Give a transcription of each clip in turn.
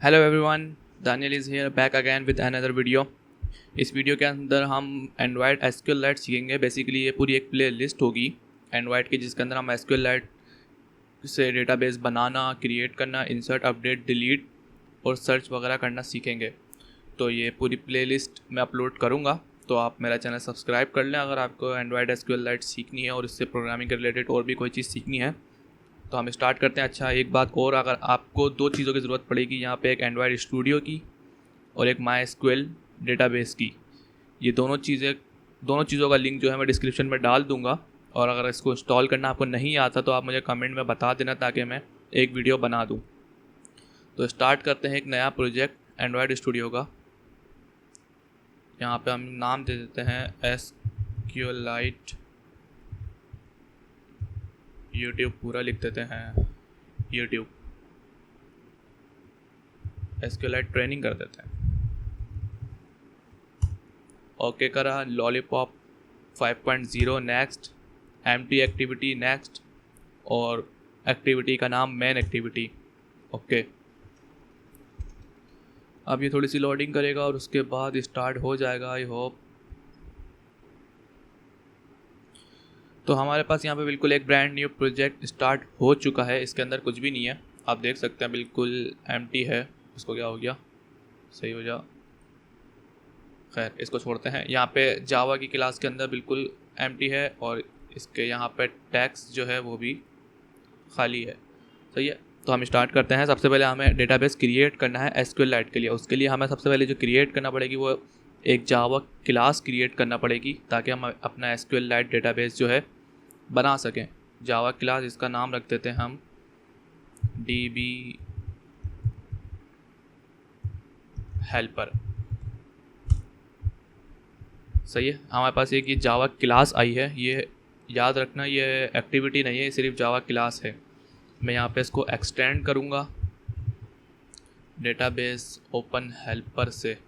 Hello everyone, Daniel is here back again with another video. इस video के अंदर हम एंड्रॉयड एसक्यूएलआइट सीखेंगे। बेसिकली ये पूरी एक प्ले लिस्ट होगी एंड्रॉयड की, जिसके अंदर हम एसक्यूएलआइट से डेटाबेस बनाना, क्रिएट करना, इंसर्ट, अपडेट, डिलीट और सर्च वगैरह करना सीखेंगे। तो ये पूरी प्ले लिस्ट मैं अपलोड करूँगा, तो आप मेरा चैनल सब्सक्राइब कर लें अगर आपको एंड्रॉयड एसक्यूएलआइट सीखनी है और इससे प्रोग्रामिंग के रिलेटेड और भी कोई चीज़ सीखनी है। तो हम स्टार्ट करते हैं। अच्छा, एक बात और, अगर आपको दो चीज़ों की ज़रूरत पड़ेगी यहाँ पे, एक एंड्रॉयड स्टूडियो की और एक माई एसक्यूएल डेटाबेस की। ये दोनों चीज़ों का लिंक जो है मैं डिस्क्रिप्शन में डाल दूँगा। और अगर इसको इंस्टॉल करना आपको नहीं आता तो आप मुझे कमेंट में बता देना, ताकि मैं एक वीडियो बना दूँ। तो स्टार्ट करते हैं एक नया प्रोजेक्ट एंड्रॉयड स्टूडियो का। यहाँ पे हम नाम दे देते हैं एसक्यूएलआइट यूट्यूब, पूरा लिख देते हैं यूट्यूब। एसक्यूएलआइट ट्रेनिंग कर देते हैं। ओके करा, lollipop 5.0 next, empty activity next, और एक्टिविटी का नाम मेन एक्टिविटी। ओके, अब ये थोड़ी सी लोडिंग करेगा और उसके बाद स्टार्ट हो जाएगा, आई होप। तो हमारे पास यहाँ पे बिल्कुल एक ब्रांड न्यू प्रोजेक्ट स्टार्ट हो चुका है। इसके अंदर कुछ भी नहीं है, आप देख सकते हैं, बिल्कुल एम्प्टी है। इसको क्या हो गया, सही हो जा, खैर इसको छोड़ते हैं। यहाँ पे जावा की क्लास के अंदर बिल्कुल एम्प्टी है और इसके यहाँ पे टैक्स जो है वो भी खाली है। सही है, तो हम स्टार्ट करते हैं। सबसे पहले हमें डेटाबेस क्रिएट करना है एसक्यूएलआइट के लिए। उसके लिए हमें सबसे पहले जो क्रिएट करना पड़ेगी वो एक जावा क्लास क्रिएट करना पड़ेगी, ताकि हम अपना एसक्यूएलआइट डेटाबेस जो है बना सकें। जावा क्लास, इसका नाम रख देते हैं हम DB हेल्पर। सही है, हमारे पास एक ये जावा क्लास आई है। ये याद रखना, ये एक्टिविटी नहीं है, ये सिर्फ जावा क्लास है। मैं यहाँ पे इसको एक्सटेंड करूँगा डेटाबेस ओपन हेल्पर से।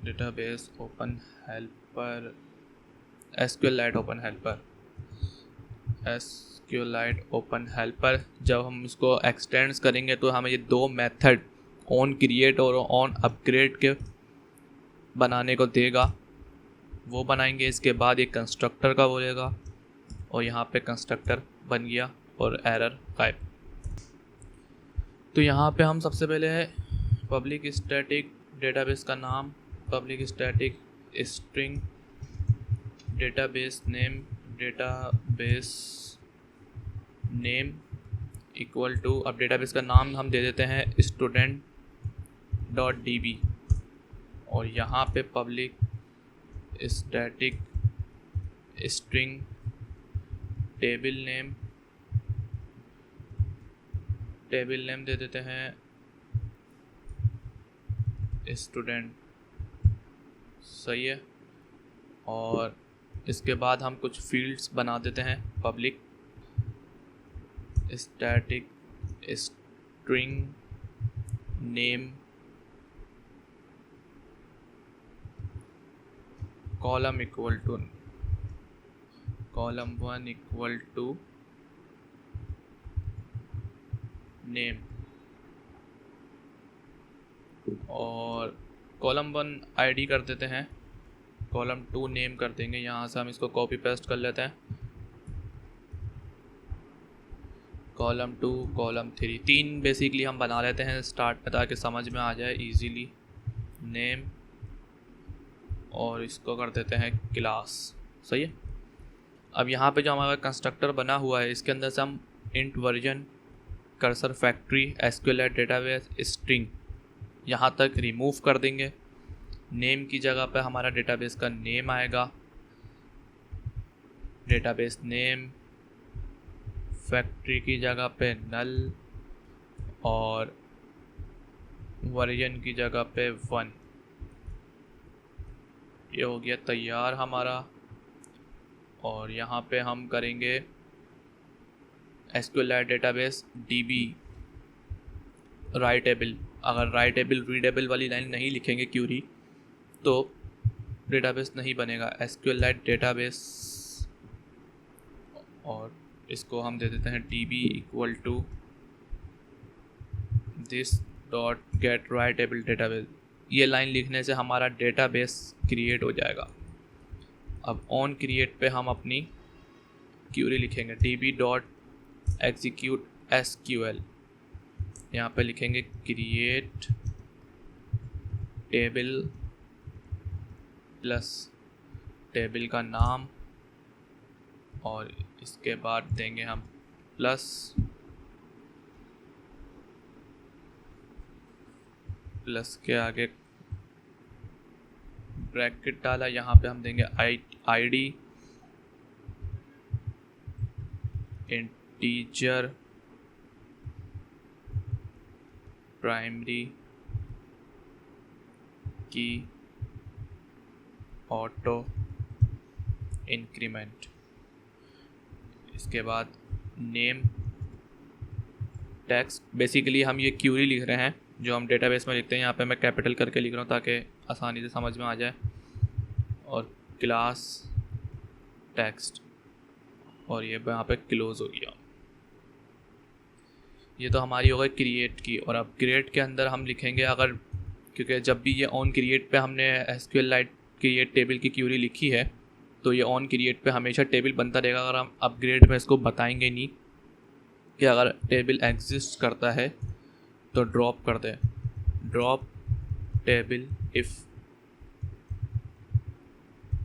Database open helper, SQLite open helper, SQLite open helper. जब हम इसको एक्सटेंड्स करेंगे तो हमें ये दो मेथड ऑन क्रिएट और ऑन अपग्रेड के बनाने को देगा, वो बनाएंगे। इसके बाद एक कंस्ट्रक्टर का बोलेगा और यहाँ पे कंस्ट्रक्टर बन गया और एरर गायब। तो यहाँ पे हम सबसे पहले है पब्लिक स्टैटिक डेटाबेस का नाम, public static string database name equal to, अब डेटाबेस का नाम हम दे देते हैं student.db और यहाँ पे public static string table name दे देते हैं स्टूडेंट। सही है, और इसके बाद हम कुछ फील्ड्स बना देते हैं। Public static string name column equal to column 1 equal to name, और कॉलम 1 आईडी कर देते हैं, कॉलम 2 नेम कर देंगे। यहाँ से हम इसको कॉपी पेस्ट कर लेते हैं। कॉलम 2, कॉलम 3, 3 बेसिकली हम बना लेते हैं स्टार्ट में, ताकि समझ में आ जाए इजीली। नेम, और इसको कर देते हैं क्लास। सही है, अब यहाँ पे जो हमारा कंस्ट्रक्टर बना हुआ है, इसके अंदर से हम int version cursor factory SQLite database string यहाँ तक रिमूव कर देंगे। नेम की जगह पे हमारा डेटाबेस का नेम आएगा, डेटाबेस नेम। फैक्ट्री की जगह पे नल, और वर्जन की जगह पे 1। ये हो गया तैयार हमारा। और यहाँ पे हम करेंगे एसक्यूएलआइट डेटाबेस DB राइटेबल। अगर राइटेबल रीडेबल वाली लाइन नहीं लिखेंगे क्यूरी, तो डेटाबेस नहीं बनेगा। एसक्यूएलआइट डेटाबेस, और इसको हम दे देते हैं DB equal to this dot get writable database, ये लाइन लिखने से हमारा डेटाबेस क्रिएट हो जाएगा। अब ऑन क्रिएट पे हम अपनी क्यूरी लिखेंगे db डॉट एग्जीक्यूट SQL, यहाँ पे लिखेंगे क्रिएट टेबल प्लस टेबल का नाम, और इसके बाद देंगे हम प्लस के आगे ब्रैकेट डाला, यहाँ पे हम देंगे ID इंटीजर प्राइमरी की ऑटो इंक्रीमेंट, इसके बाद नेम टेक्स्ट। बेसिकली हम ये क्यूरी लिख रहे हैं जो हम डेटाबेस में लिखते हैं, यहाँ पे मैं कैपिटल करके लिख रहा हूँ ताकि आसानी से समझ में आ जाए, और क्लास टेक्स्ट, और ये यहाँ पे क्लोज हो गया। ये तो हमारी हो गई क्रिएट की। और अब क्रिएट के अंदर हम लिखेंगे, अगर क्योंकि जब भी ये ऑन क्रिएट पे हमने SQLite क्रिएट टेबल की क्यूरी लिखी है तो ये ऑन क्रिएट पे हमेशा टेबल बनता रहेगा। अगर हम अपग्रेड में इसको बताएंगे नहीं कि अगर टेबल एग्जिस्ट करता है तो ड्रॉप कर दे, ड्रॉप टेबल इफ़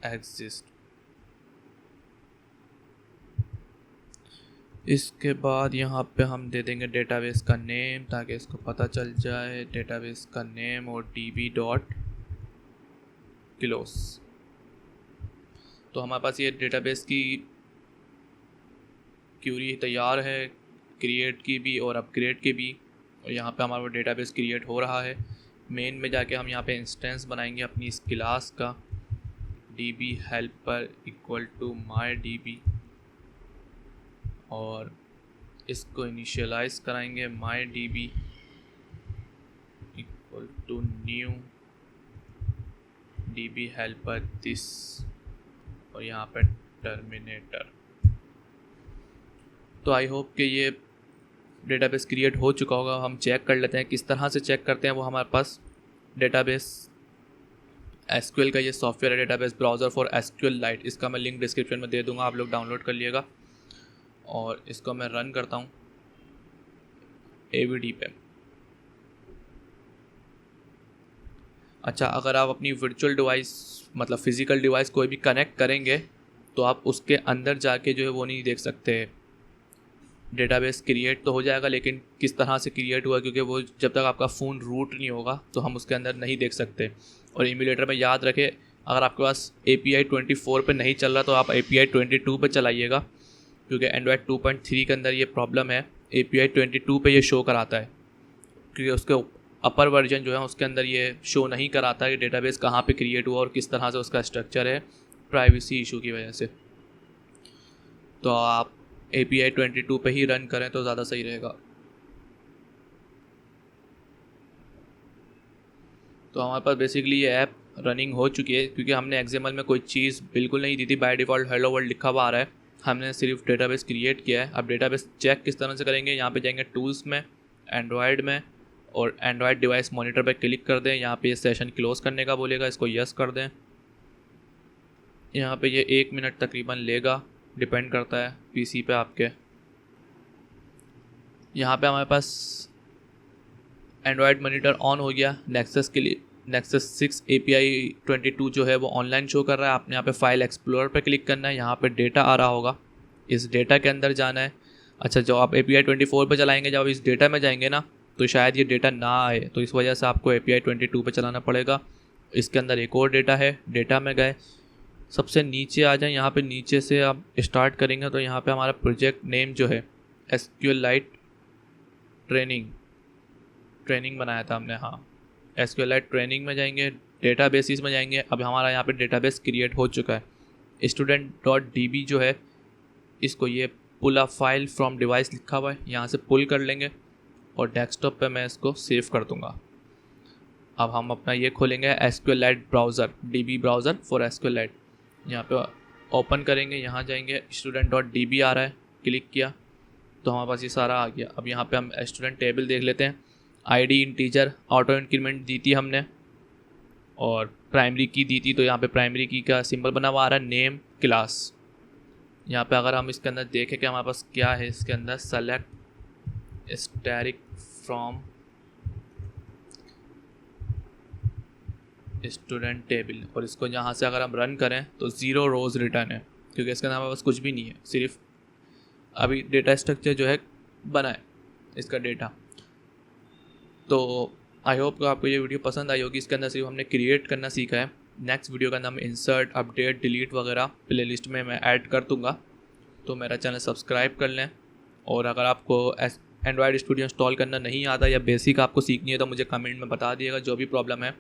एग्जिस्ट। इसके बाद यहाँ पे हम दे देंगे डेटाबेस का नेम ताकि इसको पता चल जाए, डेटाबेस का नेम और db डॉट क्लोज। तो हमारे पास ये डेटाबेस की क्यूरी तैयार है, क्रिएट की भी और अपग्रेड की भी, और यहाँ पे हमारा डेटाबेस क्रिएट हो रहा है। मेन में जाके हम यहाँ पे इंस्टेंस बनाएंगे अपनी इस क्लास का, db helper equal to mydb, और इसको इनिशियलाइज कराएंगे mydb equal to new db helper this, और यहाँ पे टर्मिनेटर। तो आई होप कि ये डेटाबेस क्रिएट हो चुका होगा। हम चेक कर लेते हैं, किस तरह से चेक करते हैं वो हमारे पास डेटाबेस SQL का ये सॉफ्टवेयर है, डेटाबेस ब्राउज़र फॉर SQLite। इसका मैं लिंक डिस्क्रिप्शन में दे दूंगा, आप लोग डाउनलोड कर लिएगा। और इसको मैं रन करता हूँ AVD पे। अच्छा, अगर आप अपनी वर्चुअल डिवाइस मतलब फ़िज़िकल डिवाइस कोई भी कनेक्ट करेंगे तो आप उसके अंदर जाके जो है वो नहीं देख सकते। डेटाबेस क्रिएट तो हो जाएगा लेकिन किस तरह से क्रिएट हुआ, क्योंकि वो जब तक आपका फ़ोन रूट नहीं होगा तो हम उसके अंदर नहीं देख सकते। और इम्यूलेटर में याद रखें, अगर आपके पास API 24 पे नहीं चल रहा तो आप API 22 पे चलाइएगा, क्योंकि एंड्रॉयड 2.3 के अंदर ये प्रॉब्लम है। API 22 पे ये शो कराता है, क्योंकि उसके अपर वर्जन जो है उसके अंदर ये शो नहीं कराता कि डेटाबेस कहाँ पे क्रिएट हुआ और किस तरह से उसका स्ट्रक्चर है, प्राइवेसी इशू की वजह से। तो आप API 22 पे ही रन करें तो ज़्यादा सही रहेगा। तो हमारे पास बेसिकली ये ऐप रनिंग हो चुकी है, क्योंकि हमने XML में कोई चीज़ बिल्कुल नहीं दी थी। बाय डिफ़ॉल्ट हेलो वर्ल्ड लिखा हुआ आ रहा है, हमने सिर्फ डेटाबेस क्रिएट किया है। अब डेटाबेस चेक किस तरह से करेंगे, यहाँ पे जाएंगे टूल्स में, एंड्रॉयड में, और एंड्रॉयड डिवाइस मॉनिटर पे क्लिक कर दें। यहाँ पे ये सेशन क्लोज़ करने का बोलेगा, इसको यस कर दें। यहाँ पे ये 1 मिनट तकरीबन लेगा, डिपेंड करता है PC पे आपके। यहाँ पे हमारे पास एंड्रॉयड मॉनिटर ऑन हो गया। नेक्सस के लिए नेक्सस 6 API 22 जो है वो ऑनलाइन शो कर रहा है। आपने यहाँ पे फाइल एक्सप्लोरर पे क्लिक करना है, यहाँ पे डेटा आ रहा होगा, इस डेटा के अंदर जाना है। अच्छा, जो आप API 24 पे चलाएंगे, जब आप इस डेटा में जाएंगे ना तो शायद ये डेटा ना आए, तो इस वजह से आपको API 22 पे चलाना पड़ेगा। इसके अंदर एक और डेटा है, डेटा में गए, सबसे नीचे आ जाए। यहाँ पे नीचे से आप स्टार्ट करेंगे तो यहाँ पे हमारा प्रोजेक्ट नेम जो है SQLite ट्रेनिंग बनाया था हमने। हाँ, SQLite ट्रेनिंग में जाएंगे, डेटाबेसिस में जाएंगे। अब हमारा यहाँ पे डेटाबेस क्रिएट हो चुका है। student.db जो है, इसको ये पुल अ फाइल फ्रॉम डिवाइस लिखा हुआ है, यहाँ से पुल कर लेंगे और डेस्कटॉप पे मैं इसको सेव कर दूँगा। अब हम अपना ये खोलेंगे SQLite browser, DB browser for SQLite। यहाँ पे ओपन करेंगे, यहाँ जाएंगे, student.db आ रहा है, क्लिक किया तो हमारे पास ये सारा आ गया। अब यहाँ पे हम स्टूडेंट टेबल देख लेते हैं। आईडी इंटीजर ऑटो इंक्रीमेंट दी थी हमने, और प्राइमरी की दी थी, तो यहाँ पे प्राइमरी की का सिंबल बना हुआ आ रहा है, नेम क्लास। यहाँ पे अगर हम इसके अंदर देखें कि हमारे पास क्या है, इसके अंदर select static from student table, और इसको यहाँ से अगर हम रन करें तो 0 रोज़ रिटर्न है, क्योंकि इसके अंदर हमारे पास कुछ भी नहीं है, सिर्फ अभी डेटा स्ट्रक्चर जो है बना है इसका डेटा। तो आई होप कि आपको ये वीडियो पसंद आई होगी। इसके अंदर सिर्फ हमने क्रिएट करना सीखा है। नेक्स्ट वीडियो का नाम इंसर्ट, अपडेट, डिलीट वगैरह प्लेलिस्ट में मैं ऐड कर दूँगा, तो मेरा चैनल सब्सक्राइब कर लें। और अगर आपको एंड्रॉयड स्टूडियो इंस्टॉल करना नहीं आता या बेसिक आपको सीखनी है तो मुझे कमेंट में बता दिएगा जो भी प्रॉब्लम है।